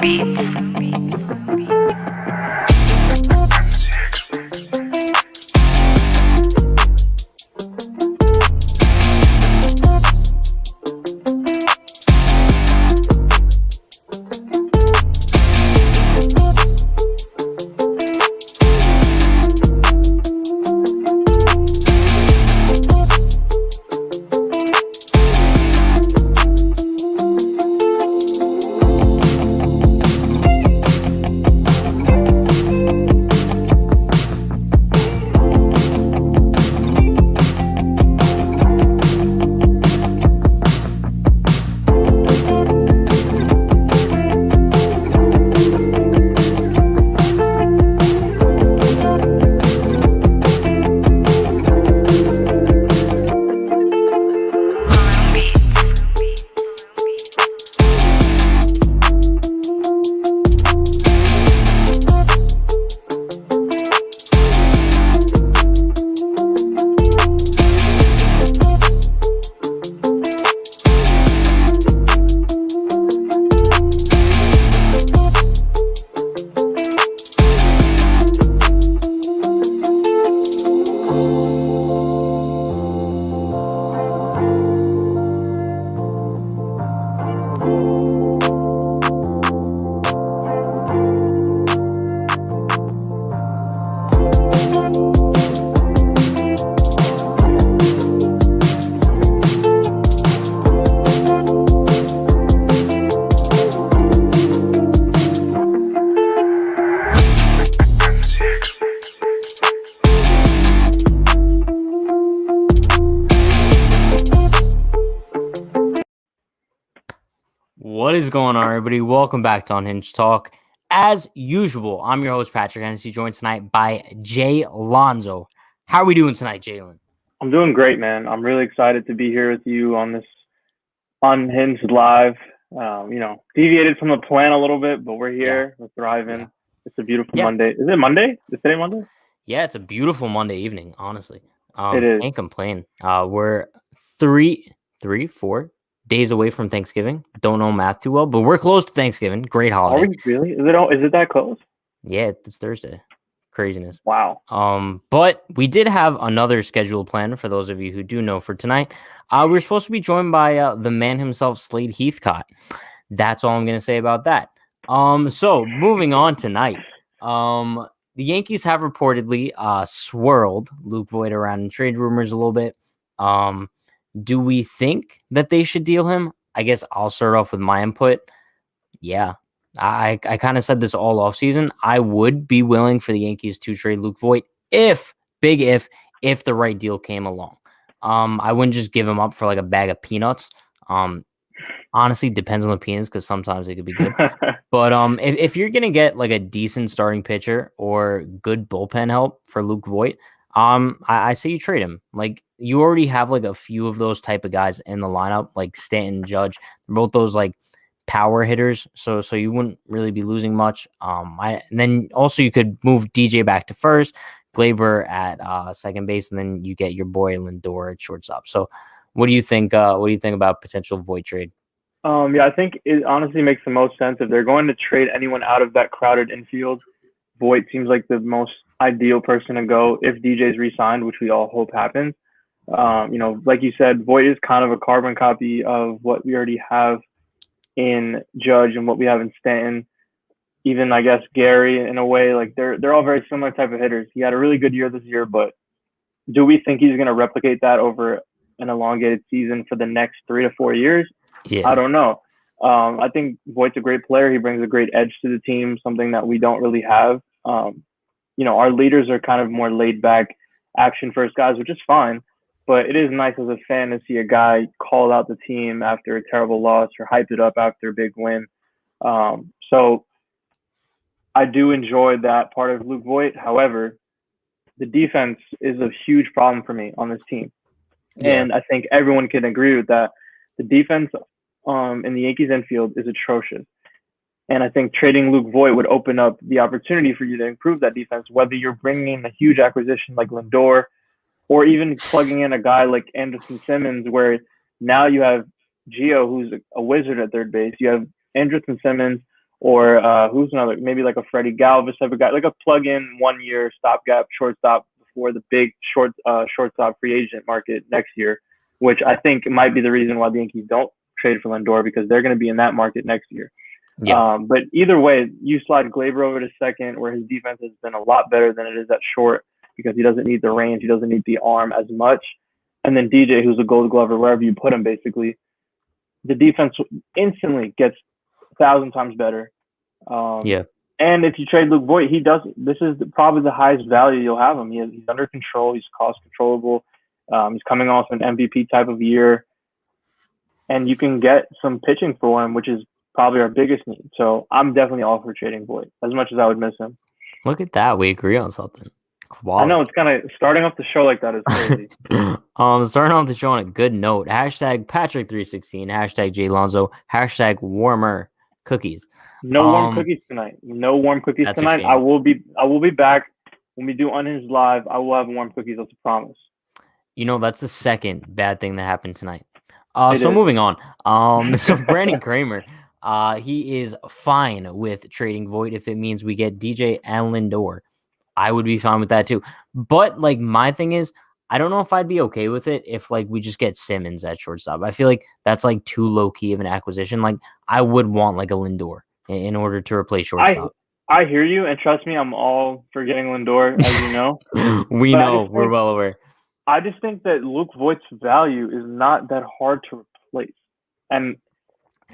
Beats. What is going on, everybody? Welcome back to Unhinged Talk. As usual, I'm your host, Patrick Hennessy, joined tonight by Jay Lonzo. How are we doing tonight, Jalen? I'm doing great, man. I'm really excited to be here with you on this Unhinged Live. Deviated from the plan a little bit, but we're here. We're thriving. Yeah. It's a beautiful Monday. Is it Monday? Is today Monday? Yeah, it's a beautiful Monday evening, honestly. It is. Can't complain. We're 4 days away from Thanksgiving. Don't know math too well, but we're close to Thanksgiving. Great holiday. Are we really? Is it that close? Yeah, it's Thursday. Craziness. Wow. But we did have another scheduled plan for those of you who do know for tonight. We're supposed to be joined by the man himself, Slade Heathcott. That's all I'm going to say about that. So moving on tonight, the Yankees have reportedly swirled Luke Voit around in trade rumors a little bit. Do we think that they should deal him? I guess I'll start off with my input. Yeah, I kind of said this all offseason. I would be willing for the Yankees to trade Luke Voit if the right deal came along. I wouldn't just give him up for like a bag of peanuts. Honestly, depends on the peanuts because sometimes it could be good. But if you're gonna get like a decent starting pitcher or good bullpen help for Luke Voit, I say you trade him. Like you already have like a few of those type of guys in the lineup, like Stanton, Judge. They're both those like power hitters, so you wouldn't really be losing much. And then also you could move DJ back to first, Glaber at second base, and then you get your boy Lindor at shortstop. So what do you think? What do you think about potential Voit trade? I think it honestly makes the most sense if they're going to trade anyone out of that crowded infield. Voit seems like the most ideal person to go if DJ's re-signed, which we all hope happens. Like you said, Voit is kind of a carbon copy of what we already have in Judge and what we have in Stanton. Even I guess Gary in a way, like they're all very similar type of hitters. He had a really good year this year, but do we think he's going to replicate that over an elongated season for the next 3 to 4 years? Yeah. I don't know. I think Voigt's a great player. He brings a great edge to the team, something that we don't really have. Our leaders are kind of more laid back, action first guys, which is fine. But it is nice as a fan to see a guy call out the team after a terrible loss or hype it up after a big win. So I do enjoy that part of Luke Voit. However, the defense is a huge problem for me on this team. Yeah. And I think everyone can agree with that. The defense in the Yankees infield is atrocious. And I think trading Luke Voit would open up the opportunity for you to improve that defense, whether you're bringing in a huge acquisition like Lindor or even plugging in a guy like Andrelton Simmons, where now you have Gio, who's a wizard at third base. You have Andrelton Simmons or who's another, maybe like a Freddie Galvis type of guy, like a plug-in 1 year stopgap shortstop before the big shortstop free agent market next year, which I think might be the reason why the Yankees don't trade for Lindor, because they're going to be in that market next year. Yeah. But either way, you slide Glaber over to second, where his defense has been a lot better than it is at short, because he doesn't need the range, he doesn't need the arm as much. And then DJ, who's a Gold Glover wherever you put him, basically, the defense instantly gets 1,000 times better. Yeah. And if you trade Luke Voit, he does. This is probably the highest value you'll have him. He's under control. He's cost controllable. He's coming off an MVP type of year, and you can get some pitching for him, which is probably our biggest need. So I'm definitely all for trading Voit, as much as I would miss him. Look at that. We agree on something. Quality. I know, it's kind of starting off the show like that is crazy. Starting off the show on a good note. Hashtag Patrick316. Hashtag Jay Lonzo. Hashtag warmer cookies. No warm cookies tonight. No warm cookies tonight. I will be back when we do Unhinged live. I will have warm cookies. That's a promise. You know, that's the second bad thing that happened tonight. So moving on. So Brandon Kramer, he is fine with trading Voit if it means we get DJ and Lindor. I would be fine with that too. But like my thing is, I don't know if I'd be okay with it if like we just get Simmons at shortstop. I feel like that's like too low key of an acquisition. Like I would want like a Lindor in order to replace shortstop. I hear you, and trust me, I'm all for getting Lindor, as you know. We're well aware. I just think that Luke Voit's value is not that hard to replace. And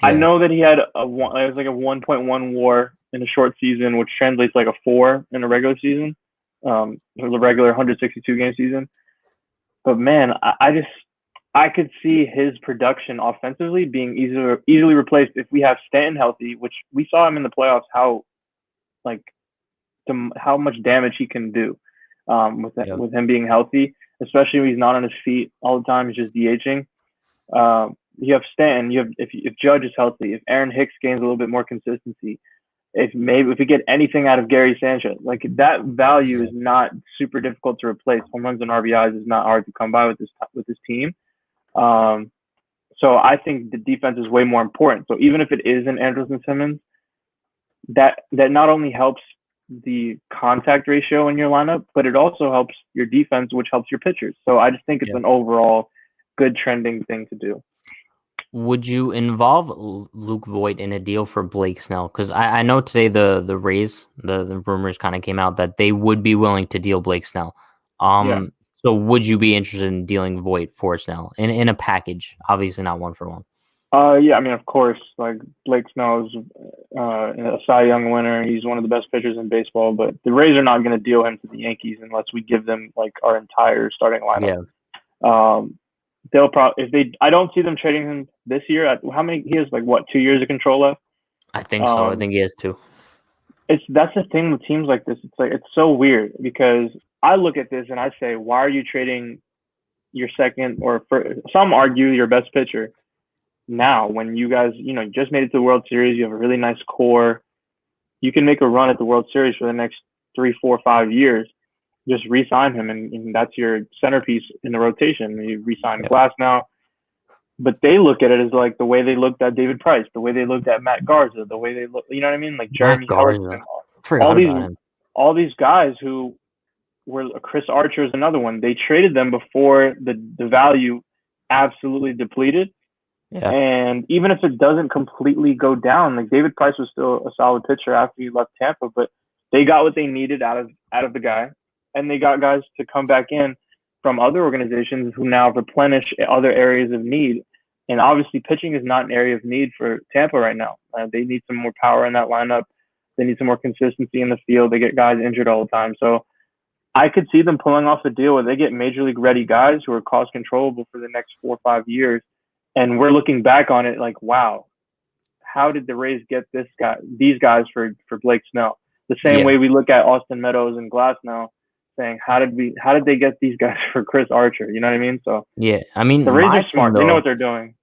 yeah. I know that he had it was like a 1.1 WAR in a short season, which translates like a 4 in a regular season, the regular 162 game season. But man, I could see his production offensively being easily replaced if we have Stanton healthy, which we saw him in the playoffs how much damage he can do with him being healthy, especially when he's not on his feet all the time. He's just DHing. You have Stanton. If Judge is healthy, if Aaron Hicks gains a little bit more consistency, if we get anything out of Gary Sanchez, like that value is not super difficult to replace. Home runs and RBIs is not hard to come by with this team. So I think the defense is way more important. So even if it is an Andrelton Simmons, that not only helps the contact ratio in your lineup, but it also helps your defense, which helps your pitchers. So I just think it's an overall good trending thing to do. Would you involve Luke Voit in a deal for Blake Snell? Because I know today the Rays, the rumors kind of came out that they would be willing to deal Blake Snell. So would you be interested in dealing Voit for Snell in a package? Obviously not 1-for-1. Yeah, I mean, of course, like Blake Snell is a Cy Young winner. He's one of the best pitchers in baseball, but the Rays are not going to deal him to the Yankees unless we give them like our entire starting lineup. Yeah. They'll probably I don't see them trading him this year. How many? He has 2 years of control left. I think so. I think he has 2. That's the thing with teams like this. It's so weird because I look at this and I say, why are you trading your second or some argue your best pitcher now when you guys just made it to the World Series? You have a really nice core. You can make a run at the World Series for the next 3, 4, 5 years. Just re-sign him, and that's your centerpiece in the rotation. You re-sign Glass now, but they look at it as like the way they looked at David Price, the way they looked at Matt Garza, the way they look. You know what I mean? Like Jeremy Hellickson, all these guys who were Chris Archer is another one. They traded them before the value absolutely depleted. Yeah. And even if it doesn't completely go down, like David Price was still a solid pitcher after he left Tampa, but they got what they needed out of the guy. And they got guys to come back in from other organizations who now replenish other areas of need. And obviously, pitching is not an area of need for Tampa right now. They need some more power in that lineup. They need some more consistency in the field. They get guys injured all the time. So I could see them pulling off a deal where they get major league ready guys who are cost controllable for the next 4 or 5 years. And we're looking back on it like, wow, how did the Rays get these guys for Blake Snell? The same way we look at Austin Meadows and Glass now, saying how did they get these guys for Chris Archer? You know what I mean? So yeah, I mean the Rays are smart. They know what they're doing.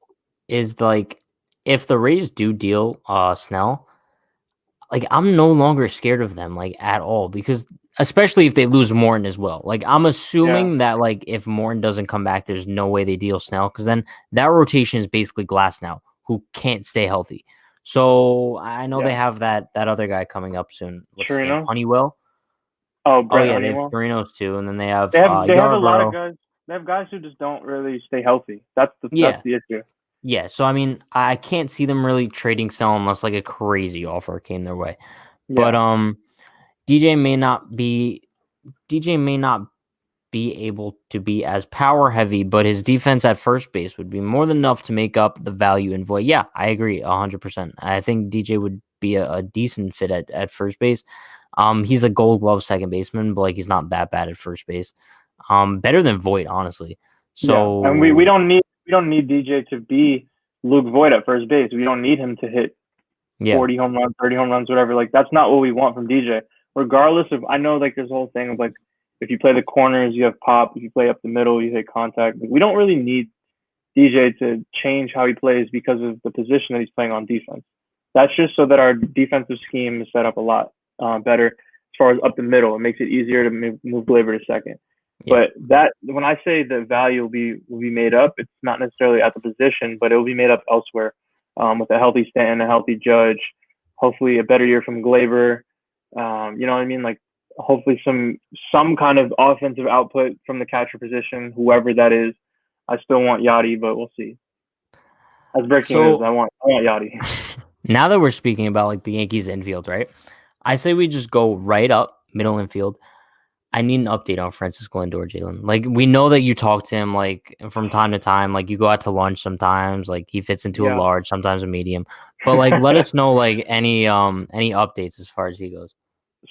Is like if the Rays do deal Snell, like I'm no longer scared of them like at all, because especially if they lose Morton as well. Like I'm assuming that like if Morton doesn't come back, there's no way they deal Snell, because then that rotation is basically Glass now, who can't stay healthy. So I know they Yeah. have that other guy coming up soon. What's his name? Chirino. Honeywell. Oh, Oh Brent yeah, they have Honeywell. Chirinos too, and then they have They have a lot of Yarborough. guys. They have guys who just don't really stay healthy. That's Yeah, the issue. yeah. So I mean, I can't see them really trading Snell unless like a crazy offer came their way. But Yeah. DJ may not be DJ may not be able to be as power heavy, but his defense at first base would be more than enough to make up the value in Voit. Yeah, I agree 100%. I think DJ would be a decent fit at first base. He's a Gold Glove second baseman, but like he's not that bad at first base. Better than Voit, honestly. Yeah. And we So don't need DJ to be Luke Voit at first base. We don't need him to hit yeah, 40 home runs, 30 home runs, whatever. Like that's not what we want from DJ. Regardless of, I know like this whole thing of like, if you play the corners, you have pop. If you play up the middle, you hit contact. Like, we don't really need DJ to change how he plays because of the position that he's playing on defense. That's just so that our defensive scheme is set up a lot better as far as up the middle. It makes it easier to move Glaber to second. yeah. But that when I say the value will be made up, it's not necessarily at the position, but it will be made up elsewhere with a healthy Stanton, a healthy Judge, hopefully a better year from Glaber. You know what I mean? Like hopefully some kind of offensive output from the catcher position, whoever that is. I still want Yachty, but we'll see. That's breaking news. So I want Yachty. now that we're speaking about like the Yankees infield, right? I say we just go right up middle infield. I need an update on Francisco Lindor, Jalen. Like we know that you talk to him like from time to time. Like you go out to lunch sometimes. Like he fits into a Yeah. large, sometimes a medium. But like let us know like any updates as far as he goes.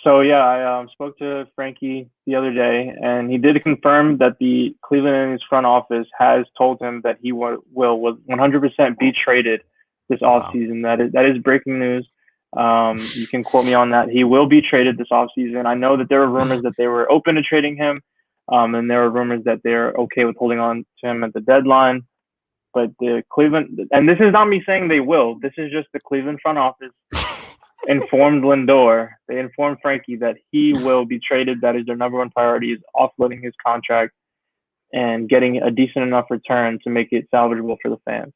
So yeah, I spoke to Frankie the other day, and he did confirm that the Cleveland Indians front office has told him that he will 100% be traded this Wow. offseason. That is breaking news. You can quote me on that. He will be traded this offseason. I know that there were rumors that they were open to trading him, and there were rumors that they're okay with holding on to him at the deadline. But the Cleveland, and this is not me saying they will. This is just the Cleveland front office informed Lindor. They informed Frankie that he will be traded. That is their number one priority: is offloading his contract and getting a decent enough return to make it salvageable for the fans.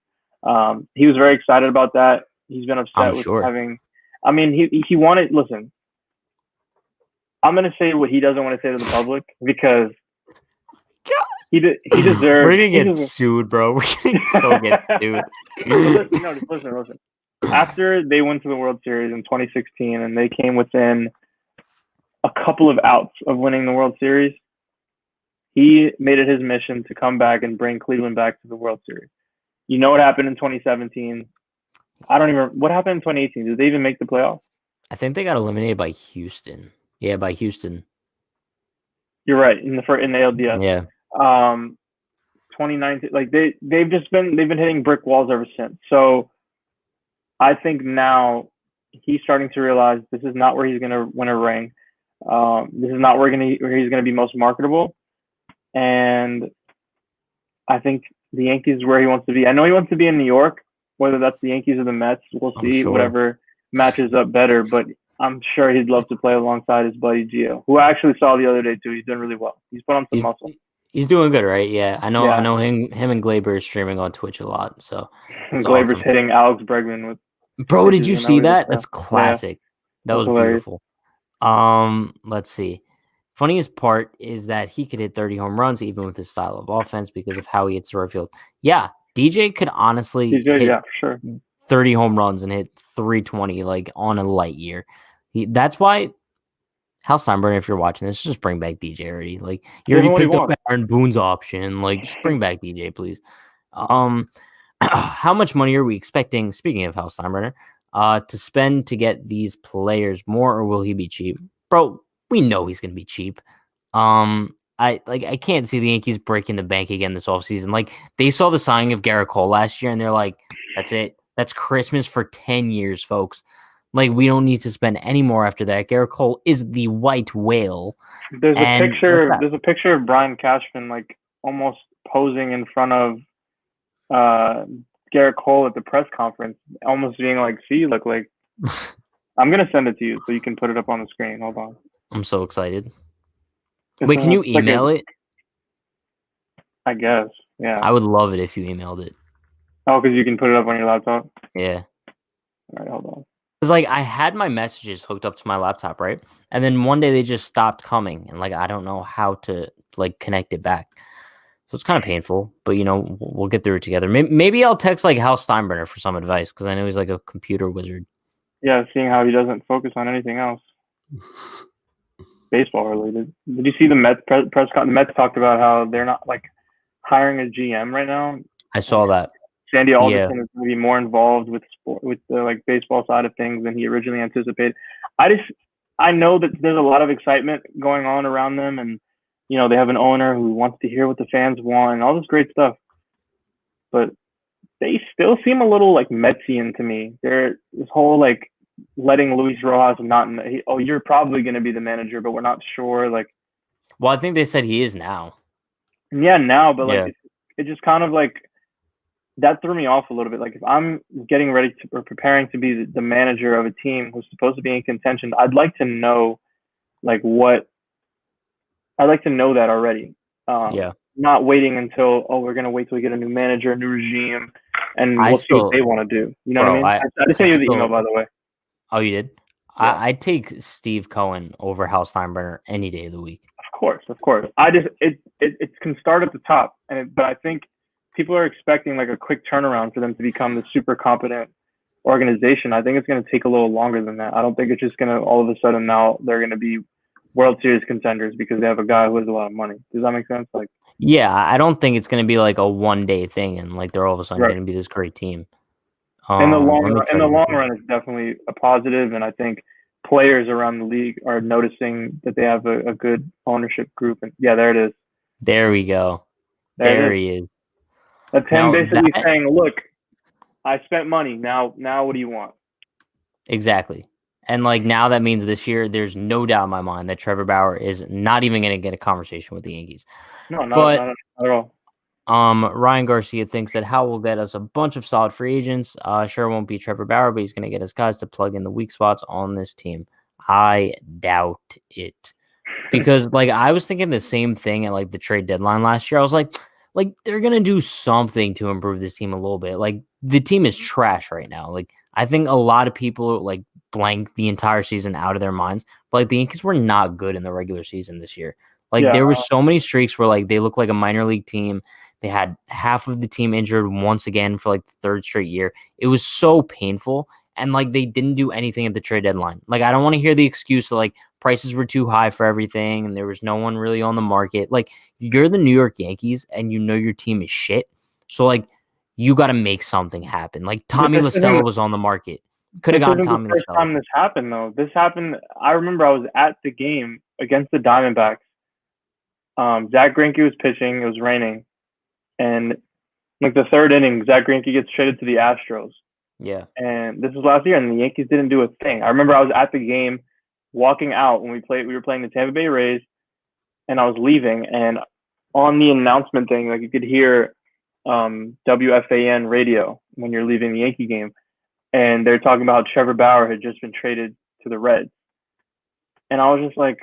He was very excited about that. He's been I'm upset with sure. having. I mean, he wanted. Listen, I'm gonna say what he doesn't want to say to the public because he We're deserves. gonna He get deserves. sued, bro. We're gonna so get sued. Just listen. After they went to the World Series in 2016 and they came within a couple of outs of winning the World Series, he made it his mission to come back and bring Cleveland back to the World Series. You know what happened in 2017? I don't even. What happened in 2018? Did they even make the playoffs? I think they got eliminated by Houston. Yeah, by Houston. You're right in the ALDS. Yeah. 2019, like they've been hitting brick walls ever since. So I think now he's starting to realize this is not where he's going to win a ring. This is not where he's going to be most marketable. And I think the Yankees is where he wants to be. I know he wants to be in New York, whether that's the Yankees or the Mets. We'll I'm see, sure. whatever matches up better. But I'm sure he'd love to play alongside his buddy Gio, who I actually saw the other day too. He's doing really well. He's put on some He's muscle. he's doing good, right? Yeah. I Yeah, know him and Glaber is streaming on Twitch a lot, so and it's Glaber's awesome. hitting Alex Bregman with Bro, did pitches you whenever see he looks that? down. That's Yeah, classic. That that's was hilarious. beautiful. Let's see. Funniest part is that he could hit 30 home runs even with his style of offense because of how he hits the right field. Yeah, DJ could honestly He's good. hit Yeah, for sure. 30 home runs and hit 320 like on a light year. That's why Hal Steinbrenner, if you're watching this, just bring back DJ already. Like you Give already him what he picked up wants. Aaron Boone's option. Like just bring back DJ, please. Um, how much money are we expecting? Speaking of Hal Steinbrenner, to spend to get these players more, or will he be cheap, bro? We know he's gonna be cheap. I can't see the Yankees breaking the bank again this offseason. Like they saw the signing of Garrett Cole last year, and they're like, "That's it. That's Christmas for 10 years, folks." Like we don't need to spend any more after that. Garrett Cole is the white whale, There's a and that's picture. that. There's a picture of Brian Cashman like almost posing in front of uh, Garrett Cole at the press conference, almost being like, "See, look like." I'm gonna send it to you so you can put it up on the screen. Hold on. I'm so excited. It's Wait, can you like a. email it? I guess. Yeah. I would love it if you emailed it. Oh, because you can put it up on your laptop. Yeah. All right, hold on. Because like I had my messages hooked up to my laptop, right? And then one day they just stopped coming, and like I don't know how to like connect it back. So it's kind of painful, but we'll get through it together. Maybe I'll text like Hal Steinbrenner for some advice because I know he's like a computer wizard. Yeah, seeing how he doesn't focus on anything else baseball related. Did you see the Mets press con? The Mets talked about how they're not like hiring a GM right now, I and saw that. Sandy Yeah, Alderson is going to be more involved with sport, with the like baseball side of things than he originally anticipated. I know that there's a lot of excitement going on around them, and they have an owner who wants to hear what the fans want and all this great stuff, but they still seem a little like Metsian to me. They're this whole like letting Luis Rojas not. Oh, you're probably going to be the manager, but we're not sure. Like, well, I think they said he is now. yeah, now, but like Yeah, it just kind of like that threw me off a little bit. Like if I'm getting ready to or preparing to be the manager of a team who's supposed to be in contention, I'd like to know like what I'd like to know that already. yeah. Not waiting until we're gonna wait till we get a new manager, a new regime, and I we'll see what still, they want to do. You know what I bro. mean? I just I sent you the email, still. by the way. Oh, you did. Yeah, I'd take Steve Cohen over Hal Steinbrenner any day of the week. of course, of course. I just it can start at the top, but I think people are expecting like a quick turnaround for them to become the super competent organization. I think it's going to take a little longer than that. I don't think it's just going to all of a sudden now they're going to be World Series contenders because they have a guy who has a lot of money. Does that make sense? Like, Yeah, I don't think it's going to be like a 1 day thing and like they're all of a sudden right. going to be this great team. Let me In tell the you real long quick. run, it's definitely a positive, and I think players around the league are noticing that they have a good ownership group. And yeah, there it is. There we go. There it There is. he is. That's him Now basically that saying, "Look, I spent money. Now, what do you want?" exactly. And like now that means this year, there's no doubt in my mind that Trevor Bauer is not even going to get a conversation with the Yankees. No, But not at all. Ryan Garcia thinks that Howell will get us a bunch of solid free agents. Sure won't be Trevor Bauer, but he's going to get us guys to plug in the weak spots on this team. I doubt it. Because like I was thinking the same thing at like the trade deadline last year. I was like they're gonna do something to improve this team a little bit. Like the team is trash right now. Like I think a lot of people like blank the entire season out of their minds. But like the Yankees were not good in the regular season this year. Like Yeah, there were so many streaks where like they look like a minor league team. They had half of the team injured once again for like the third straight year. It was so painful. And like they didn't do anything at the trade deadline. Like I don't want to hear the excuse of like prices were too high for everything and there was no one really on the market. Like you're the New York Yankees and you know your team is shit. So like you got to make something happen. Like but Tommy LaStella was on the market. Could have this gotten isn't the Tommy first LaStella. time this happened though. This happened. I remember I was at the game against the Diamondbacks. Zach Greinke was pitching. It was raining, and like the third inning, Zach Greinke gets traded to the Astros. Yeah. And this was last year, and the Yankees didn't do a thing. I remember I was at the game, walking out when we played. We were playing the Tampa Bay Rays, and I was leaving, and on the announcement thing, like you could hear WFAN radio when you're leaving the Yankee game, and they're talking about how Trevor Bauer had just been traded to the Reds, and I was just like,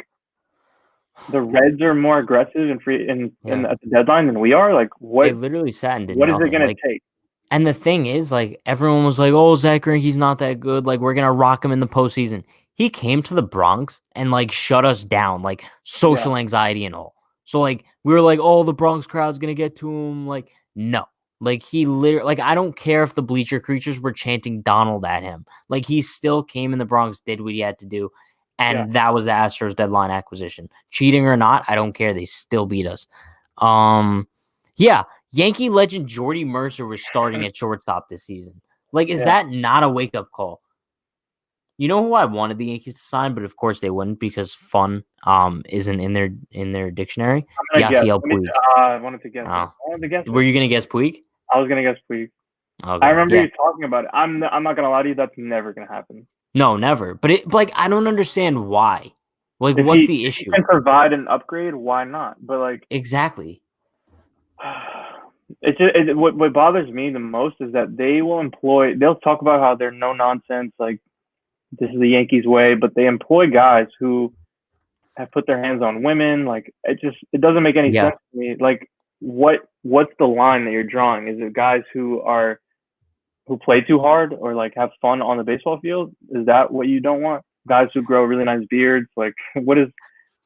the Reds are more aggressive and free in Yeah. at the deadline than we are. Like, They literally sat and did what is it nothing. gonna Like take? and the thing is, like, everyone was like, "Oh, Zach Greinke's not that good. Like, we're gonna rock him in the postseason." He came to the Bronx and like shut us down, like Yeah, social anxiety and all. So like we were like, "Oh, the Bronx crowd's gonna get to him." Like, no. Like he literally, like I don't care if the bleacher creatures were chanting Donald at him. Like he still came in the Bronx, did what he had to do, yeah. and that was the Astros deadline acquisition. Cheating or not, I don't care. They still beat us. Um, yeah, Yankee legend Jordy Mercer was starting at shortstop this season. Like, is Yeah. that not a wake up call? You know who I wanted the Yankees to sign, but of course they wouldn't because fun isn't in their dictionary. I'm gonna guess. Yasiel Puig. I wanted to guess it. Oh, I wanted to guess were it. you gonna guess Puig? I was gonna guess Puig. I Okay, remember yeah, you talking about it. I'm not gonna lie to you. That's never gonna happen. no, never. But like I don't understand why. Like, If what's the if he issue? can provide an upgrade, why not? But like, Exactly. what bothers me the most is that they'll talk about how they're no nonsense, like this is the Yankees way, but they employ guys who have put their hands on women. Like it doesn't make any Yeah, sense to me. Like what's the line that you're drawing? Is it guys who are who play too hard or like have fun on the baseball field? Is that what you don't want? Guys who grow really nice beards? Like, what is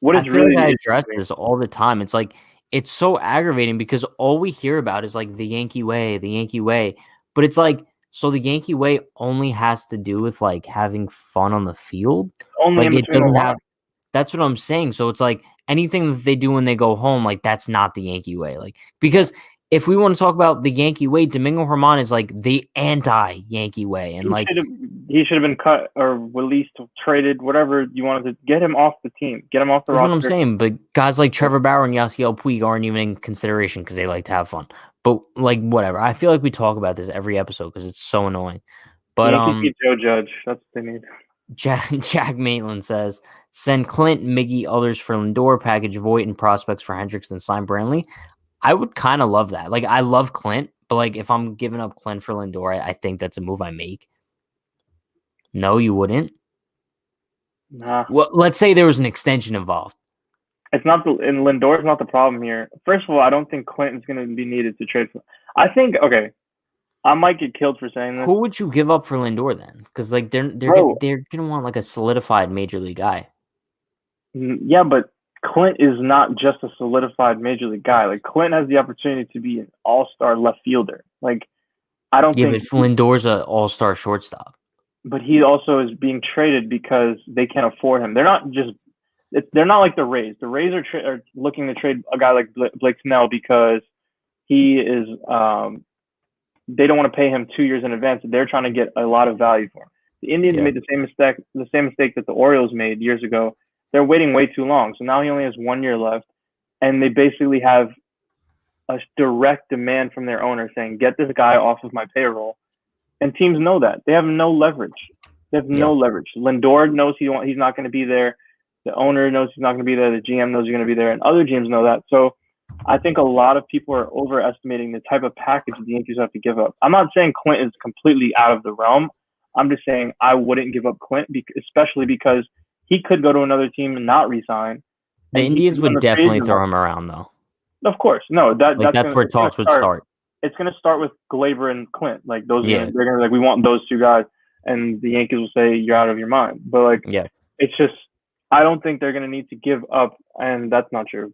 I feel really like I the address issue? this all the time. It's like it's so aggravating because all we hear about is like the Yankee way, the Yankee way. But it's like so the Yankee way only has to do with like having fun on the field. Only Like in it between the doesn't have lines. that's what I'm saying. So it's like anything that they do when they go home, like that's not the Yankee way. Like because if we want to talk about the Yankee way, Domingo Herman is like the anti-Yankee way, and He like should have he should have been cut or released, traded, whatever you wanted to get him off the team, get him off the that's what I'm roster. saying. But guys like Trevor Bauer and Yasiel Puig aren't even in consideration because they like to have fun. But like whatever, I feel like we talk about this every episode because it's so annoying. The But Yankees need Joe Judge. That's what they need. Jack Maitland says send Clint, Miggy, others for Lindor, package Voit and prospects for Hendricks, and sign Brantley. I would kind of love that. Like I love Clint, but like if I'm giving up Clint for Lindor, I think that's a move I make. No, you wouldn't. Nah, Well, let's say there was an extension involved. it's not the and Lindor's not the problem here. First of all, I don't think Clinton's going to be needed to trade for. I think okay, I might get killed for saying this, Who would you give up for Lindor then? Because like bro. they're gonna want like a solidified major league guy. Yeah, but Clint is not just a solidified major league guy. Like Clint has the opportunity to be an all-star left fielder. Like I don't Yeah, but think, if Lindor's an all-star shortstop. but he also is being traded because they can't afford him. They're not just. They're not like the Rays. The Rays are looking to trade a guy like Blake Snell because he is. They don't want to pay him 2 years in advance. They're trying to get a lot of value for him. The Indians Yeah. made the same mistake that the Orioles made years ago. They're waiting way too long. So now he only has 1 year left, and they basically have a direct demand from their owner saying, "Get this guy off of my payroll." And teams know that they have no leverage. They have no Yeah. leverage. Lindor knows he's not going to be there. The owner knows he's not going to be there. The GM knows he's going to be there, and other GMs know that. So I think a lot of people are overestimating the type of package the Yankees have to give up. I'm not saying Clint is completely out of the realm. I'm just saying I wouldn't give up Clint, especially because he could go to another team and not resign, The and he Indians could be on would the free definitely agent throw market. him around though. Of course, no, Like that's where it's gonna talks would start. It's gonna start with Glaber and Clint. Like those are Yeah. they're gonna be like, we want those two guys, and the Yankees will say you're out of your mind. But like Yeah. it's just I don't think they're gonna need to give up, and that's not true.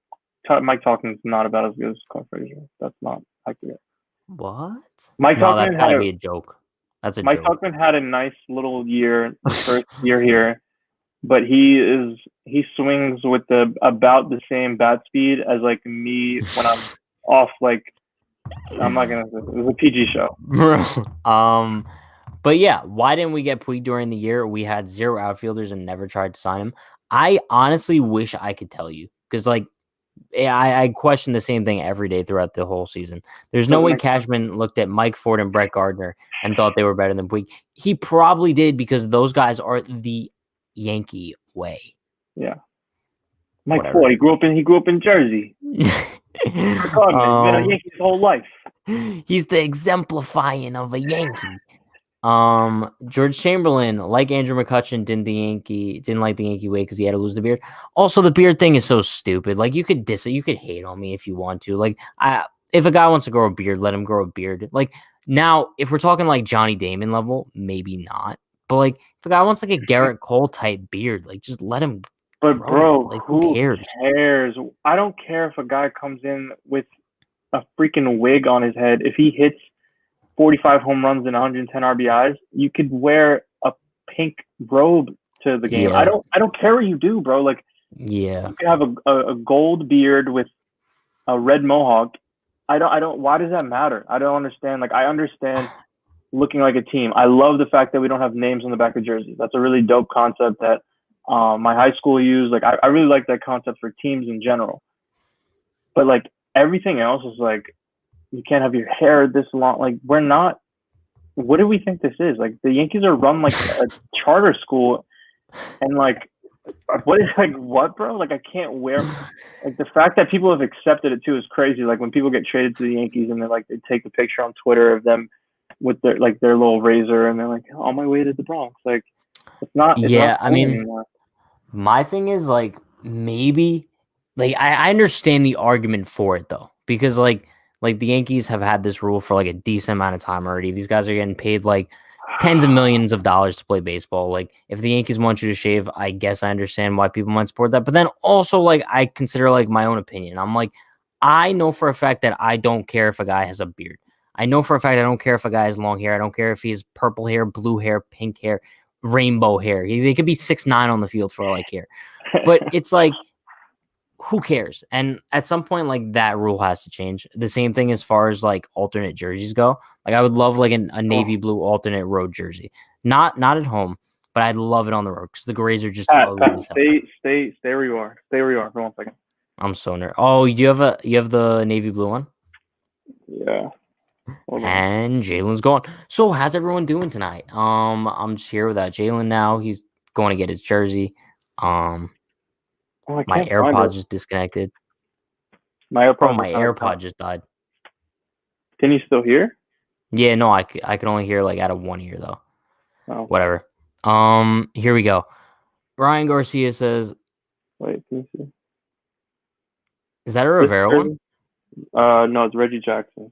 Mike Talkin's not about as good as Clint Frazier. That's not accurate. What? Mike No, that's Talkman had gotta a be a joke. That's a Mike joke. Talkman had a nice little year his first year here, but he swings with about the same bat speed as like me when I'm off. Like I'm not gonna. It was a PG show. But yeah, why didn't we get Puig during the year? We had 0 outfielders and never tried to sign him. I honestly wish I could tell you because like I question the same thing every day throughout the whole season. There's no Doesn't way make sense. Cashman looked at Mike Ford and Brett Gardner and thought they were better than Puig. He probably did because those guys are the Yankee way. Yeah. Mike Whatever. Ford. He grew up in Jersey. Brett Gardner. He's been a Yankee his whole life. He's the exemplifying of a Yankee. George Chamberlain, like Andrew McCutchen, didn't like the Yankee way because he had to lose the beard. Also, the beard thing is so stupid. Like you could diss it, you could hate on me if you want to. Like if a guy wants to grow a beard, let him grow a beard. Like now, if we're talking like Johnny Damon level, maybe not. But like if a guy wants like a Garrett Cole type beard, like just let him But grow bro, it. Like who who cares? cares? I don't care if a guy comes in with a freaking wig on his head. If he hits 45 home runs and 110 RBIs, you could wear a pink robe to the game. Yeah. I don't care what you do, bro. Like Yeah. you can have a gold beard with a red mohawk. I don't. Why does that matter? I don't understand. Like I understand looking like a team. I love the fact that we don't have names on the back of jerseys. That's a really dope concept that my high school used. Like I really like that concept for teams in general. But like everything else is like you can't have your hair this long. Like we're not. What do we think this is? Like the Yankees are run like a charter school, and like what is like what, bro? Like I can't wear. Like the fact that people have accepted it too is crazy. Like when people get traded to the Yankees and they're like they take the picture on Twitter of them with their little razor and they're like on my way to the Bronx. Like it's not. It's Yeah, not I cool mean, anymore. my thing is like maybe like I understand the argument for it though because like Like the Yankees have had this rule for like a decent amount of time already. These guys are getting paid like tens of millions of dollars to play baseball. Like if the Yankees want you to shave, I guess I understand why people might support that. But then also like I consider like my own opinion. I'm like, I know for a fact that I don't care if a guy has a beard. I know for a fact I don't care if a guy has long hair. I don't care if he has purple hair, blue hair, pink hair, rainbow hair. They could be 6'9" on the field for all I care. But it's like, who cares? And at some point, like that rule has to change. The same thing as far as like alternate jerseys go. Like I would love like a navy blue alternate road jersey. Not at home, but I'd love it on the road because the grays are just ugly Pat, as hell. stay where you are. Stay where you are for 1 second. I'm so nervous. Oh, you have the navy blue one? Yeah. Hold on. And Jalen's gone. So how's everyone doing tonight? I'm just here without Jalen now. He's going to get his jersey. Oh, I My can't find AirPod it. just disconnected. My AirPod. Bro, my AirPod just died. Can you still hear? Yeah, no, I can only hear like out of one ear though. Oh. Whatever. Here we go. Ryan Garcia says, Wait, can you see? "Is that a Rivera one?" No, it's Reggie Jackson.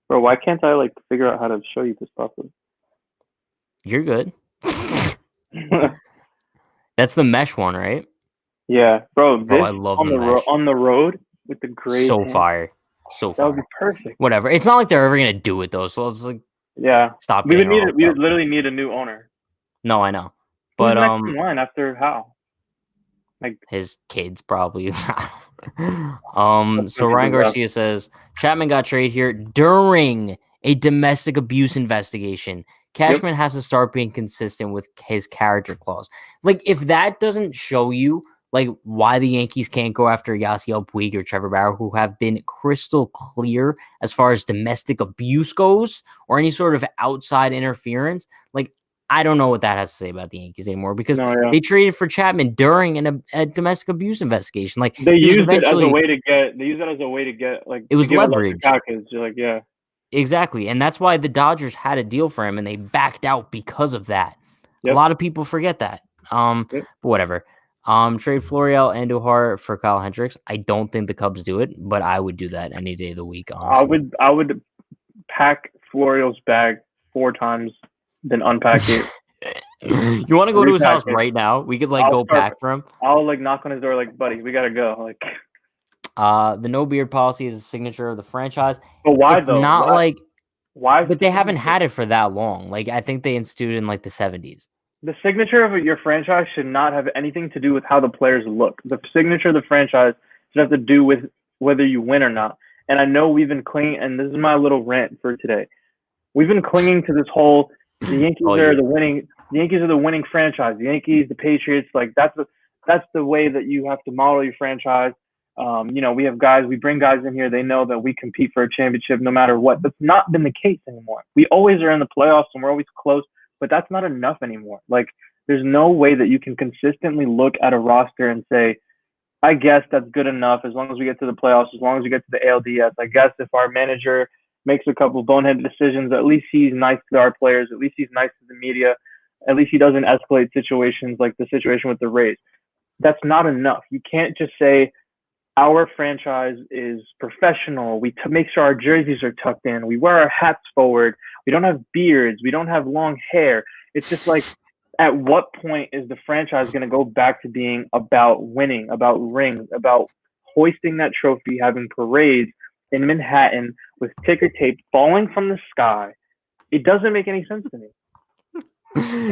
Bro, why can't I like figure out how to show you this properly? You're good. That's the mesh one, right? Yeah, bro. Bro, This I love on the mesh. on the road with the gray. So fire. So That would be fire. perfect. Whatever. It's not like they're ever gonna do it though. So it's like, Yeah. stop. We would getting need all it. We hooked would up. literally need a new owner. No, I know. Who's But next in line after Hal? Like his kids probably. So Ryan Garcia says Chapman got traded here during a domestic abuse investigation. Cashman has to start being consistent with his character clause. Like, if that doesn't show you like why the Yankees can't go after Yasiel Puig or Trevor Bauer, who have been crystal clear as far as domestic abuse goes or any sort of outside interference, like I don't know what that has to say about the Yankees anymore because they traded for Chapman during a domestic abuse investigation. Like they used it as a way to get. They used it as a way to get like it was to give leverage. A package. You're like, yeah, exactly, and that's why the Dodgers had a deal for him, and they backed out because of that. A lot of people forget that. But whatever. Trade Florial and Andujar for Kyle Hendricks. I don't think the Cubs do it, but I would do that any day of the week. Honestly. I would pack Florial's bag 4 times, then unpack it. You want to go to his house right now? We could like go pack for him. I'll like knock on his door, like, buddy, we gotta go. Like, the no beard policy is a signature of the franchise. But why it's though? Not why? like why? But they haven't had it for that long. Like I think they instituted in like the 70s. The signature of your franchise should not have anything to do with how the players look. The signature of the franchise should have to do with whether you win or not. And I know we've been clinging, and this is my little rant for today. We've been clinging to this whole the Yankees are the winning. The Yankees are the winning franchise. The Yankees, the Patriots, like that's the way that you have to model your franchise. We have guys, we bring guys in here. They know that we compete for a championship no matter what. That's not been the case anymore. We always are in the playoffs and we're always close, but that's not enough anymore. Like, there's no way that you can consistently look at a roster and say, I guess that's good enough as long as we get to the playoffs, as long as we get to the ALDS. I guess if our manager makes a couple boneheaded decisions, at least he's nice to our players. At least he's nice to the media. At least he doesn't escalate situations like the situation with the Rays. That's not enough. You can't just say our franchise is professional. We make sure our jerseys are tucked in. We wear our hats forward. We don't have beards. We don't have long hair. It's just like, at what point is the franchise going to go back to being about winning, about rings, about hoisting that trophy, having parades in Manhattan with ticker tape falling from the sky? It doesn't make any sense to me.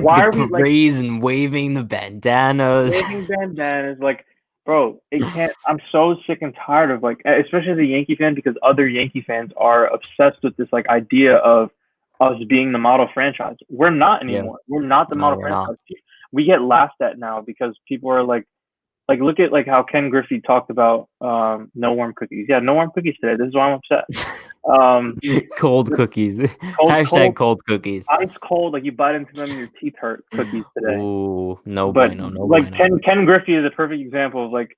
Why are we parades and waving the bandanas? Waving bandanas, like, bro, it can't. I'm so sick and tired of, like, especially as a Yankee fan, because other Yankee fans are obsessed with this like idea of us being the model franchise. We're not anymore. Yeah. We're not the model franchise. We get laughed at now because people are like look at like how Ken Griffey talked about no warm cookies. Yeah, no warm cookies today. This is why I'm upset. Cold cookies. Cold cookies. Ice cold, like you bite into them and your teeth hurt cookies today. Ooh, no but bueno, no like bueno. Ken Griffey is a perfect example of like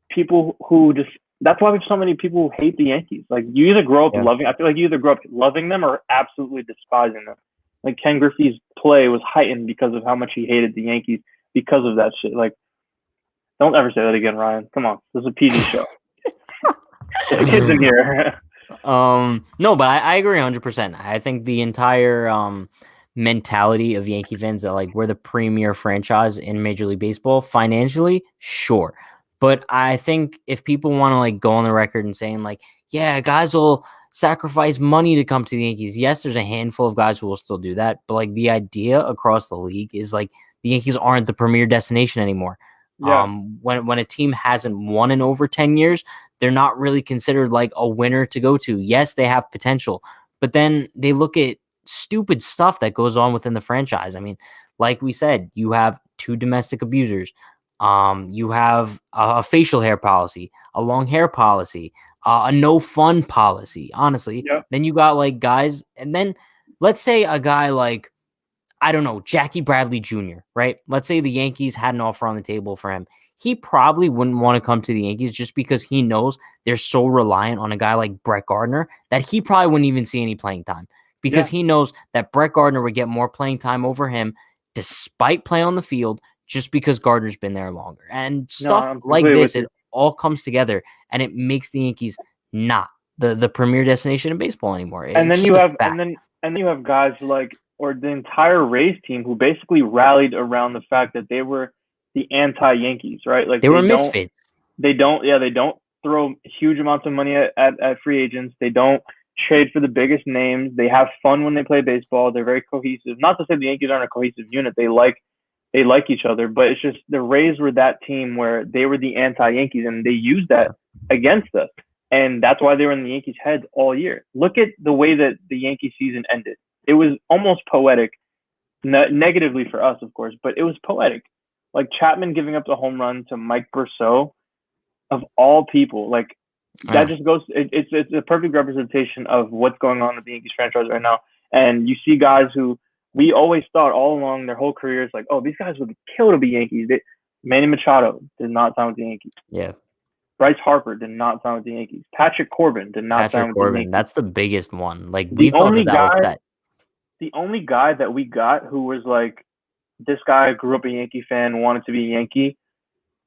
people who just. That's why we have so many people who hate the Yankees. Like, you either grow up loving. I feel like you either grow up loving them or absolutely despising them. Like, Ken Griffey's play was heightened because of how much he hated the Yankees because of that shit. Like, don't ever say that again, Ryan. Come on, this is a PG show. The kids in here. No, but I agree 100%. I think the entire mentality of Yankee fans that like we're the premier franchise in Major League Baseball financially, sure. But I think if people want to like go on the record and saying like, yeah, guys will sacrifice money to come to the Yankees. Yes, there's a handful of guys who will still do that, but like the idea across the league is like the Yankees aren't the premier destination anymore. Yeah. When a team hasn't won in over 10 years, they're not really considered like a winner to go to. Yes, they have potential, but then they look at stupid stuff that goes on within the franchise. I mean, like we said, you have 2 domestic abusers. You have a facial hair policy, a long hair policy, a no fun policy, honestly. Yep. Then you got like guys, and then let's say a guy like, I don't know, Jackie Bradley Jr., right? Let's say the Yankees had an offer on the table for him. He probably wouldn't want to come to the Yankees just because he knows they're so reliant on a guy like Brett Gardner that he probably wouldn't even see any playing time because he knows that Brett Gardner would get more playing time over him despite play on the field just because Gardner's been there longer. And stuff like this, it all comes together and it makes the Yankees not the premier destination in baseball anymore. And then you have guys like, or the entire Rays team who basically rallied around the fact that they were the anti-Yankees, right? Like they were misfits. They don't throw huge amounts of money at free agents. They don't trade for the biggest names. They have fun when they play baseball. They're very cohesive. Not to say the Yankees aren't a cohesive unit. They like each other, but it's just the Rays were that team where they were the anti-Yankees and they used that against us. And that's why they were in the Yankees' heads all year. Look at the way that the Yankee season ended. It was almost poetic, negatively for us, of course, but it was poetic. Like Chapman giving up the home run to Mike Berceau, of all people. Like that just goes. It's a perfect representation of what's going on with the Yankees franchise right now. And you see guys who we always thought all along their whole careers, like, oh, these guys would kill to be Yankees. Manny Machado did not sign with the Yankees. Yeah. Bryce Harper did not sign with the Yankees. Patrick Corbin did not sign with the Yankees. That's the biggest one. Like we thought that was set. The only guy that we got who was like, this guy grew up a Yankee fan, wanted to be a Yankee,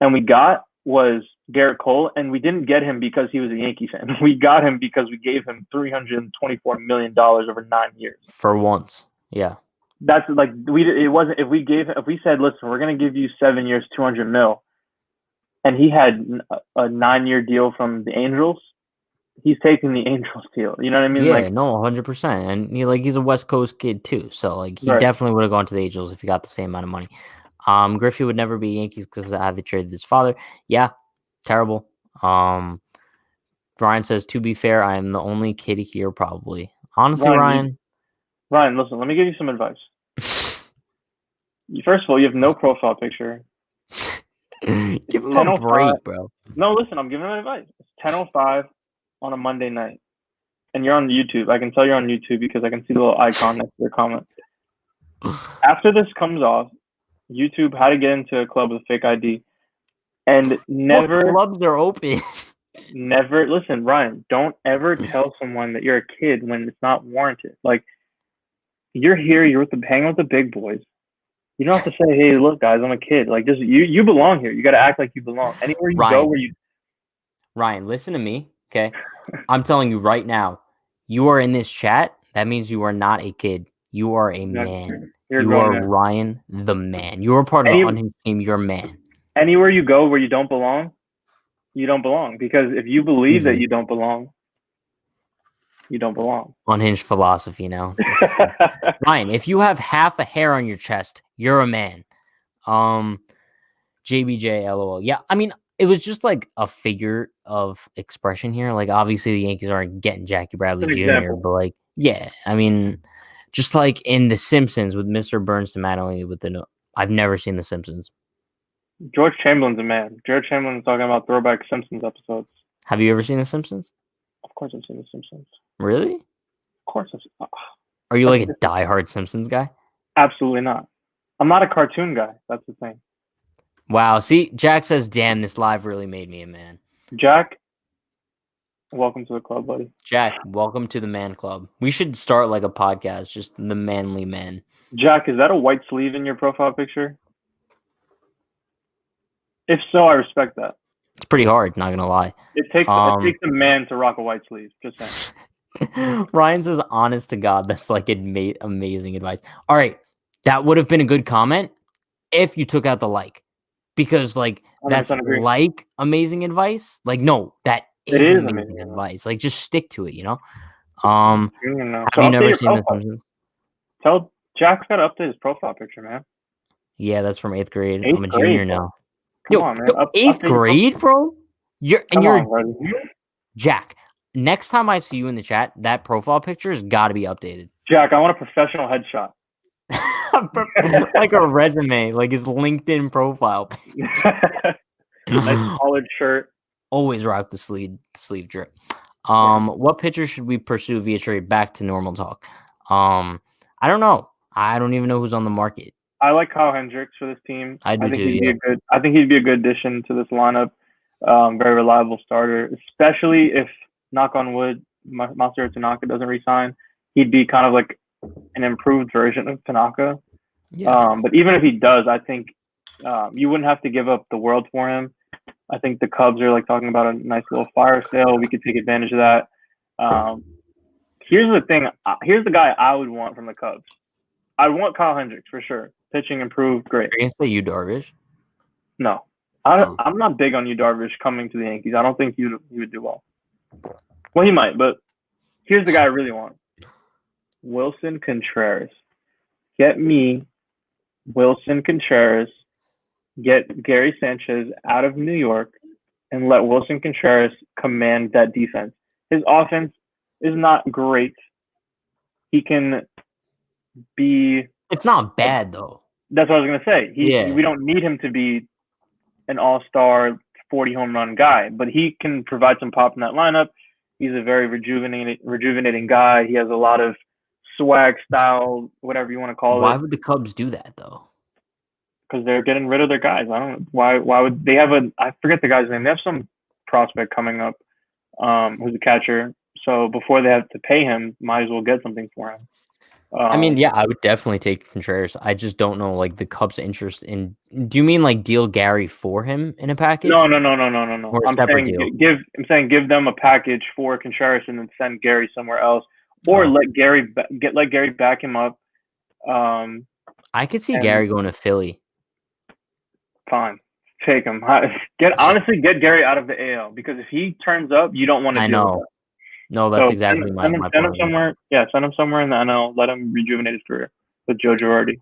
and we got was Garrett Cole, and we didn't get him because he was a Yankee fan. We got him because we gave him $324 million over 9 years. For once, yeah. That's like it wasn't if we said, listen, we're gonna give you 7 years, $200 million, and he had a 9-year deal from the Angels. He's taking the Angels deal. You know what I mean? Yeah, like, no, 100%. And he's a West Coast kid too, so like he definitely would have gone to the Angels if he got the same amount of money. Griffey would never be Yankees because I had to trade his father. Yeah, terrible. Ryan says, to be fair, I am the only kid here probably. Honestly, Ryan, listen, let me give you some advice. First of all, you have no profile picture. Give him a break, bro. No, listen, I'm giving him advice. It's 10:05 on a Monday night, and you're on YouTube. I can tell you're on YouTube because I can see the little icon next to your comment. After this comes off, YouTube, how to get into a club with a fake ID, and never. What clubs are open? Never listen, Ryan. Don't ever tell someone that you're a kid when it's not warranted. Like, you're here, you're hanging with the big boys. You don't have to say, "Hey, look, guys, I'm a kid." Like, just you belong here. You got to act like you belong. Anywhere you go, where you. Ryan, listen to me, okay? I'm telling you right now, you are in this chat. That means you are not a kid. You are a man. You are man. Ryan, the man. You are part of the Unhinged team. You're a man. Anywhere you go where you don't belong, you don't belong. Because if you believe that you don't belong, you don't belong. Unhinged philosophy now. Ryan, if you have half a hair on your chest, you're a man. JBJ, LOL. Yeah, I mean, it was just like a figure of expression here. Like, obviously, the Yankees aren't getting Jackie Bradley Jr., but like, yeah, I mean, just like in The Simpsons with Mr. Burns to Mattingly with the I've never seen The Simpsons. George Chamberlain's a man. George Chamberlain's talking about throwback Simpsons episodes. Have you ever seen The Simpsons? Of course I've seen The Simpsons. Really? Of course I've seen. Are you like a diehard Simpsons guy? Absolutely not. I'm not a cartoon guy. That's the thing. Wow. See, Jack says, damn, this live really made me a man. Jack, welcome to the club, buddy. Jack, welcome to the man club. We should start like a podcast, just the manly men. Jack, is that a white sleeve in your profile picture? If so, I respect that. It's pretty hard, not gonna lie. It takes a man to rock a white sleeve. Just saying. Ryan says, honest to God, that's like amazing advice. All right. That would have been a good comment if you took out the like. Because like that's 100% agree. like amazing advice. Like, no, that It is is amazing amazing. advice. Like just stick to it, you know? Um, So have you update never your seen The profile. Simpsons? Tell Jack's got to update his profile picture, man. Yeah, that's from 8th grade. I'm Eighth a grade, junior bro. now. Come Yo, on, man. eighth Update your profile. grade, bro? Come You're on, buddy. Jack. Next time I see you in the chat, that profile picture has got to be updated. Jack, I want a professional headshot. Like a resume, like his LinkedIn profile. Nice collared shirt. Always rock the sleeve drip. What pitcher should we pursue via trade? Back to normal talk. I don't know. I don't even know who's on the market. I like Kyle Hendricks for this team. I do think too. he'd Yeah. be a good. I think he'd be a good addition to this lineup. Very reliable starter, especially if, knock on wood, Masahiro Tanaka doesn't resign. He'd be kind of like an improved version of Tanaka. Yeah. But even if he does, I think you wouldn't have to give up the world for him. I think the Cubs are like talking about a nice little fire sale. We could take advantage of that. Here's the thing. Here's the guy I would want from the Cubs. I want Kyle Hendricks for sure. Pitching improved, great. Are you gonna say Yu Darvish? No, I'm not big on Yu Darvish coming to the Yankees. I don't think he would do well. Well, he might, but here's the guy I really want: Wilson Contreras. Get me Wilson Contreras. Get Gary Sanchez out of New York and let Wilson Contreras command that defense. His offense is not great. He can be. It's not bad though. That's what I was gonna say. We don't need him to be an all-star 40 home run guy, but he can provide some pop in that lineup. He's a very rejuvenating guy. He has a lot of swag, style, whatever you want to call it. Why would the Cubs do that though? Because they're getting rid of their guys. I don't know why. Why would they have I forget the guy's name. They have some prospect coming up, who's a catcher. So before they have to pay him, might as well get something for him. I mean, yeah, I would definitely take Contreras. I just don't know like the Cubs' interest in. Do you mean like deal Gary for him in a package? No. Or a separate deal. Give them a package for Contreras and then send Gary somewhere else, or let Gary back him up. I could see Gary going to Philly. Fine, take him. Get Gary out of the AL, because if he turns up, you don't want to deal with that. No, that's exactly my point. Send him somewhere. Yeah, send him somewhere in the NL. Let him rejuvenate his career with Joe Girardi.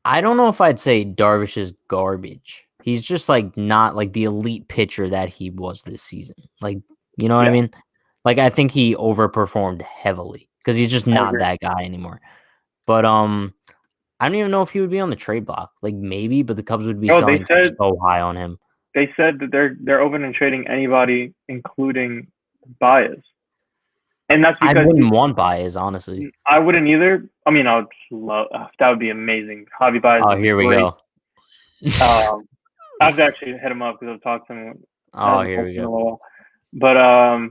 I don't know if I'd say Darvish is garbage. He's just like not like the elite pitcher that he was this season. Like, you know what I mean? Like, I think he overperformed heavily because he's just not that guy anymore. But I don't even know if he would be on the trade block. Like maybe, but the Cubs would be selling so high on him. They said that they're open to trading anybody, including Baez. And that's because I wouldn't want Baez, honestly. I wouldn't either. I mean, I would love that. Would be amazing. Javi Baez. Oh, here we go. I have to actually hit him up because I've talked to him. Oh, here we go. But I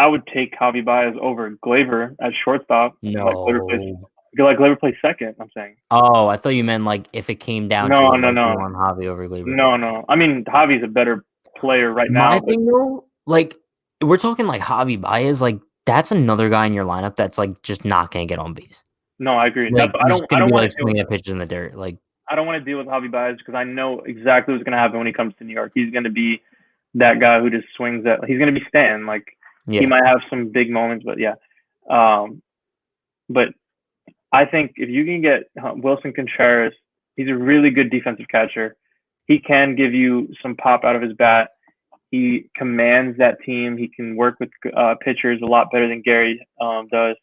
would take Javi Baez over Gleyber at shortstop. No. Like Gleyber plays second, I'm saying. Oh, I thought you meant like if it came down to it, you want Javi over Gleyber. No. I mean, Javi's a better player right now. My thing though, like we're talking like Javi Baez, like that's another guy in your lineup that's like just not gonna get on base. No, I agree. Like, I don't want to swing at pitches in the dirt. Like I don't want to deal with Javi Baez because I know exactly what's gonna happen when he comes to New York. He's gonna be that guy who just swings at. He's gonna be Stan. Like he might have some big moments, but yeah. But I think if you can get Wilson Contreras, he's a really good defensive catcher. He can give you some pop out of his bat. He commands that team. He can work with pitchers a lot better than Gary does.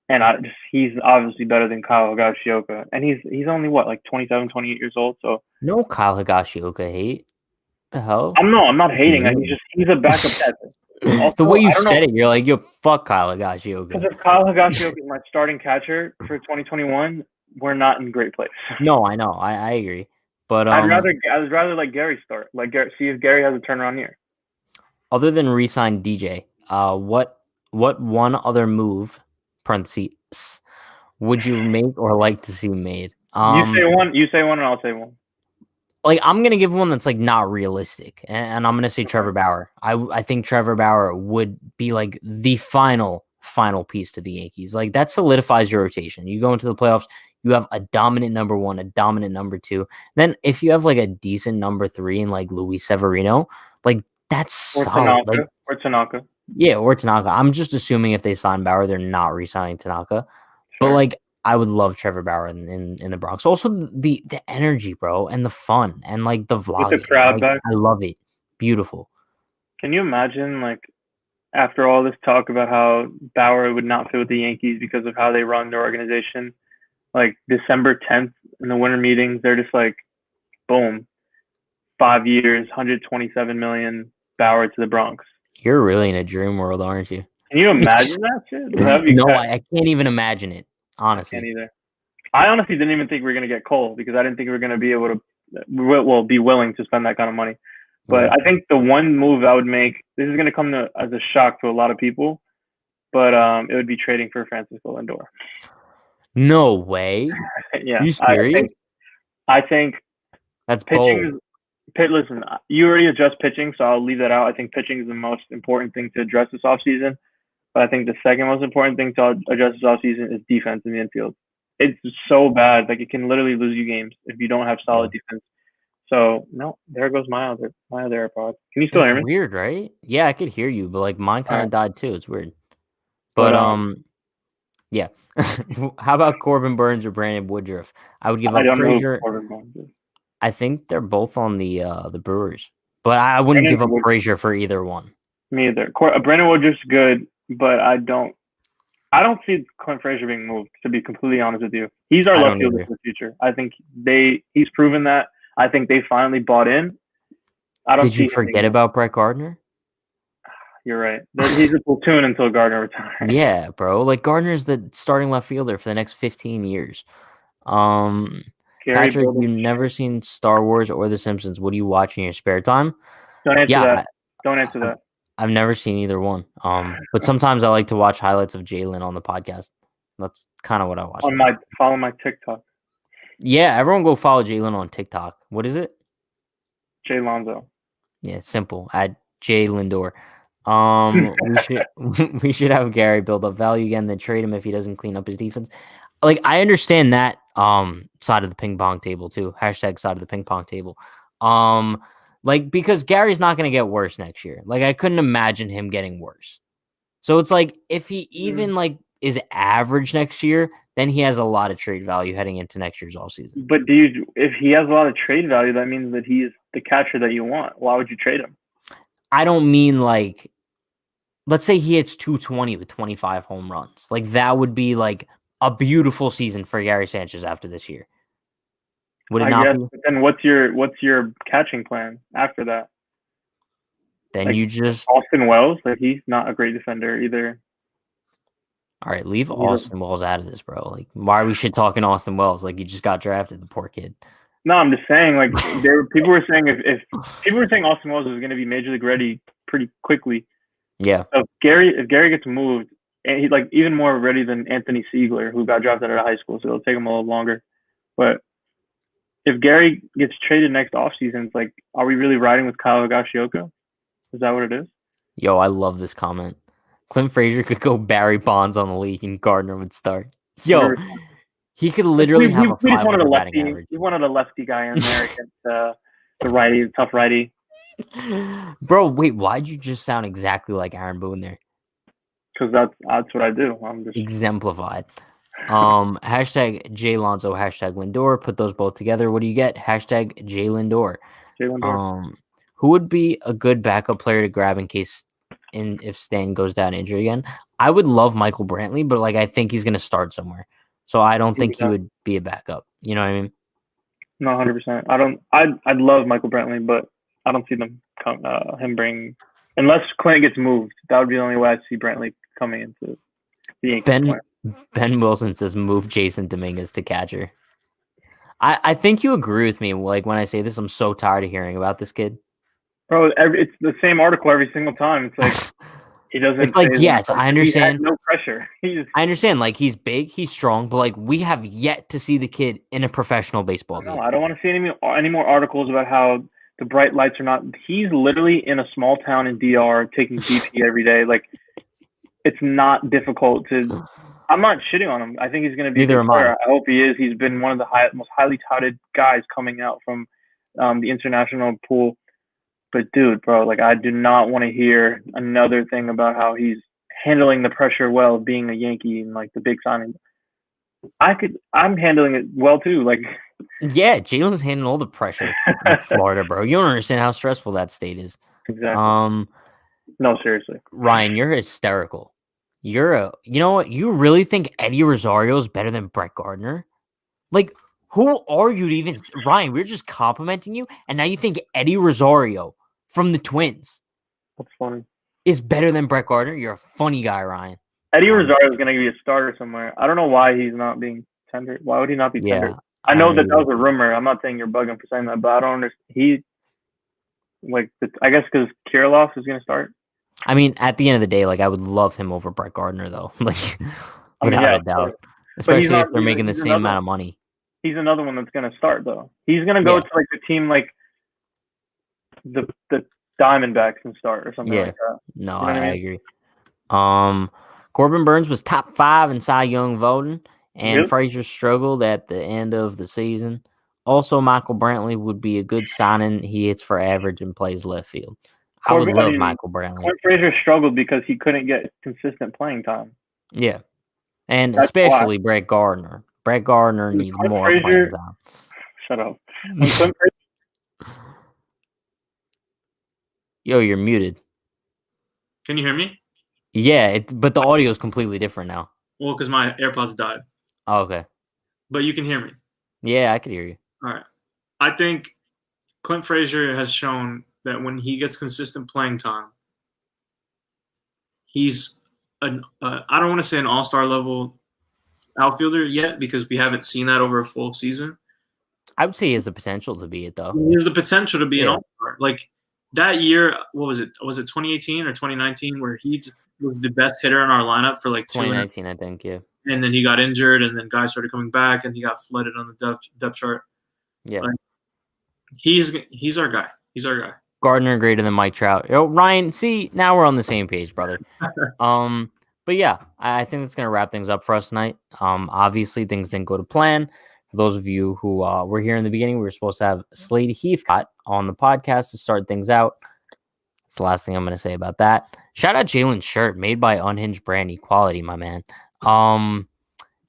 And he's obviously better than Kyle Higashioka. And he's only, like 27, 28 years old. So no Kyle Higashioka hate. The hell? I'm not hating. He's a backup catcher. Also, the way you said it, you're like, yo, fuck Kyle Higashioka. Because if Kyle Higashioka is my starting catcher for 2021, we're not in great place. No, I know. I agree. But I'd rather let Gary start. See if Gary has a turnaround year. Other than re-sign DJ, what one other move (parentheses) would you make or like to see made? You say one, and I'll say one. Like, I'm gonna give one that's like not realistic, and I'm gonna say Trevor Bauer. I think Trevor Bauer would be like the final piece to the Yankees. Like, that solidifies your rotation. You go into the playoffs, you have a dominant number one, a dominant number two. Then if you have like a decent number three in like Luis Severino, like that's Or solid. Like, Tanaka. Or Tanaka. yeah, or Tanaka. I'm just assuming if they sign Bauer, they're not re-signing Tanaka. But Sure. like, I would love Trevor Bauer in the Bronx. Also, the energy, bro, and the fun, and like the With the vlogging. crowd Like, back. I love it. Beautiful. Can you imagine, like, after all this talk about how Bauer would not fit with the Yankees because of how they run their organization, like December 10th in the winter meetings, they're just like, boom, 5 years, 127 million, Bauer to the Bronx. You're really in a dream world, aren't you? Can you imagine that shit? That'd be No, kind. I can't even imagine it. I can't Honestly. either. I honestly didn't even think we were gonna get Cole because I didn't think we were gonna be able to, well, be willing to spend that kind of money. But Yeah. I think the one move I would make, this is gonna come as a shock to a lot of people, but it would be trading for Francisco Lindor. No way. Yeah, You I serious? think I think That's pitching bold. is listen, you already addressed pitching, so I'll leave that out. I think pitching is the most important thing to address this offseason. But I think the second most important thing to address this offseason is defense in the infield. It's so bad. Like, it can literally lose you games if you don't have Yeah. solid defense. So no, there goes my other AirPod. Can you still It's hear me? weird, right? Yeah, I could hear you, but like mine All kind right. of died too. It's weird. But But yeah. How about Corbin Burns or Brandon Woodruff? I would give I up don't know who Frazier. Corbin Burns is. I think they're both on the Brewers, but I wouldn't Brandon give up Wood, Frazier for either one. me either. Brandon Woodruff's good, but I don't see Clint Frazier being moved. To be completely honest with you, he's our I left don't fielder either. for the future. I think he's proven that. I think they finally bought in. I don't Did see you him being forget moved. about Brett Gardner? You're right. He's a platoon until Gardner retires. Yeah, bro. Like Gardner's the starting left fielder for the next 15 years. Um, Gary Patrick, building. you've never seen Star Wars or The Simpsons. What do you watch in your spare time? Don't answer Yeah, that. Don't answer I've, that. I've never seen either one. But sometimes I like to watch highlights of Jalen on the podcast. That's kind of what I watch the most. Follow my TikTok. Yeah, everyone go follow Jalen on TikTok. What is it? Jay Lonzo. Yeah, it's simple. At Jay Lindor. We should we should have Gary build up value again, then trade him if he doesn't clean up his defense. Like, I understand that side of the ping pong table too. Hashtag side of the ping pong table. Like, because Gary's not gonna get worse next year. Like, I couldn't imagine him getting worse. So it's like, if he even like is average next year, then he has a lot of trade value heading into next year's offseason. But if he has a lot of trade value, that means that he is the catcher that you want. Why would you trade him? I don't mean like, let's say he hits 220 with 25 home runs. Like, that would be like a beautiful season for Gary Sanchez after this year. Would it I not guess. be? But then what's your catching plan after that? Then Like you just, Austin Wells, like he's not a great defender either. all right, leave He's Austin Wells out of this, bro. Like, why are we shit talking Austin Wells? Like, he just got drafted, the poor kid. No, I'm just saying, like, people were saying if people were saying Austin Wells was going to be major league ready pretty quickly. Yeah. So if Gary gets moved, and he's like even more ready than Anthony Siegler, who got drafted out of high school, so it'll take him a little longer. But if Gary gets traded next offseason, it's like, are we really riding with Kyle Higashioka? Is that what it is? Yo, I love this comment. Clint Frazier could go Barry Bonds on the league and Gardner would start. Yo, he could literally have a We just wanted a 500 batting lefty. average. We wanted a lefty guy in there against the righty, the tough righty. Bro, wait, why'd you just sound exactly like Aaron Boone there? Because that's what I do. I'm just Exemplified. Hashtag J Lonzo, hashtag Lindor. Put those both together. What do you get? Hashtag J Lindor. Jalen. Who would be a good backup player to grab if Stan goes down injured again? I would love Michael Brantley, but like, I think he's gonna start somewhere. So I don't think he would be a backup. You know what I mean? No, 100%. I'd love Michael Brantley, but I don't see him bring, unless Clint gets moved. That would be the only way I see Brantley coming into the Yankees. Ben Wilson says move Jason Dominguez to catcher. I think you agree with me. Like, when I say this, I'm so tired of hearing about this kid. Bro, it's the same article every single time. It's like He doesn't. It's like, phase him. yes, I understand. He has no pressure. I understand. Like, he's big, he's strong, but like we have yet to see the kid in a professional baseball game. I don't want to see any more articles about how the bright lights are not. He's literally in a small town in DR taking BP every day. Like, it's not difficult to. I'm not shitting on him. I think he's going to be Neither a am good player. I. I hope he is. He's been one of the most highly touted guys coming out from the international pool. But dude, bro, like I do not want to hear another thing about how he's handling the pressure well, being a Yankee and like the big signing. I'm handling it well too. Like, yeah, Jalen's handling all the pressure in Florida, bro. You don't understand how stressful that state is. Exactly. No, seriously. Ryan, you're hysterical. You know what? You really think Eddie Rosario is better than Brett Gardner? Like, who are you to even, Ryan? We're just complimenting you, and now you think Eddie Rosario from the Twins That's funny. is better than Brett Gardner? You're a funny guy, Ryan. Eddie Rosario is going to be a starter somewhere. I don't know why he's not being tendered. Why would he not be tendered? I know that was a rumor. I'm not saying you're bugging for saying that, but I don't understand. I guess because Kirilloff is going to start. I mean, at the end of the day, like I would love him over Brett Gardner, though. Like, without a doubt, especially if they're making the same amount of money. He's another one that's going to start, though. He's going to go to like the team like the Diamondbacks and start or something like that. No, I agree. Corbin Burns was top 5 in Cy Young voting, and Frazier struggled at the end of the season. Also, Michael Brantley would be a good signing. He hits for average and plays left field. I would love Michael Brantley. Frazier struggled because he couldn't get consistent playing time. Yeah, and that's especially why. Brett Gardner. Brett Gardner needs more playing time. Shut up. Yo, you're muted. Can you hear me? Yeah, but the audio is completely different now. Well, because my AirPods died. Oh, okay. But you can hear me. Yeah, I can hear you. All right. I think Clint Frazier has shown that when he gets consistent playing time, he's I don't want to say an all-star level outfielder yet because we haven't seen that over a full season. I would say he has the potential to be it, though. He has the potential to be an all-star. Like that year, what was it? Was it 2018 or 2019 where he just was the best hitter in our lineup for like 2019, I think, yeah. And then he got injured, and then guys started coming back, and he got flooded on the depth chart. Yeah. Like, he's our guy. He's our guy. Gardner greater than Mike Trout. Yo, Ryan, see, now we're on the same page, brother. But yeah, I think that's gonna wrap things up for us tonight. Obviously things didn't go to plan. For those of you who were here in the beginning, we were supposed to have Slade Heathcott on the podcast to start things out. That's the last thing I'm gonna say about that. Shout out Jalen's shirt made by Unhinged brand equality, my man. But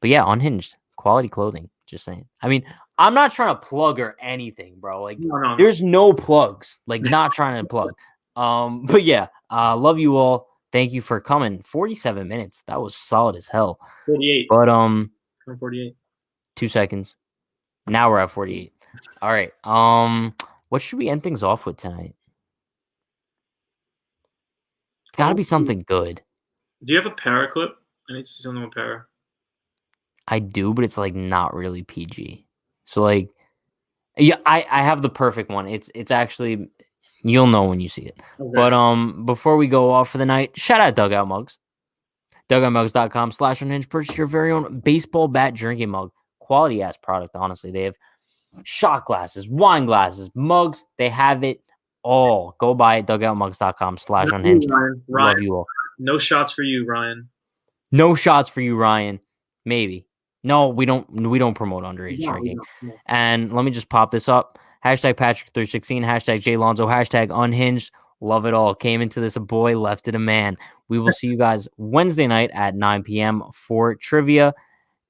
yeah, Unhinged quality clothing. Just saying. I mean, I'm not trying to plug or anything, bro. Like, there's no plugs. Like, not trying to plug. But yeah, love you all. Thank you for coming. 47 minutes. That was solid as hell. 48. But 48. 2 seconds. Now we're at 48. All right. What should we end things off with tonight? It's got to be something good. Do you have a para clip? I need to see something with para. I do, but it's like not really PG. So like, yeah, I have the perfect one. It's actually, you'll know when you see it. Okay. But before we go off for the night, shout out Dugout Mugs. DugoutMugs.com/unhinged. Purchase your very own baseball bat drinking mug. Quality ass product, honestly. They have shot glasses, wine glasses, mugs. They have it all. Go buy it. DugoutMugs.com/unhinged. Ryan. Love you all. No shots for you, Ryan. No shots for you, Ryan. Maybe. No, we don't promote underage drinking. No. And let me just pop this up. Hashtag Patrick316, hashtag JLonzo, hashtag Unhinged. Love it all. Came into this a boy, left it a man. We will see you guys Wednesday night at 9 p.m. for trivia.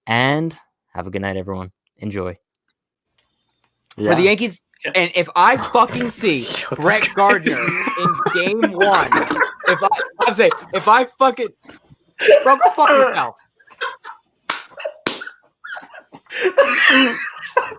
And have a good night, everyone. Enjoy. For the Yankees, and if I fucking see Brett Gardner in game 1, if I fucking bro, go fuck yourself.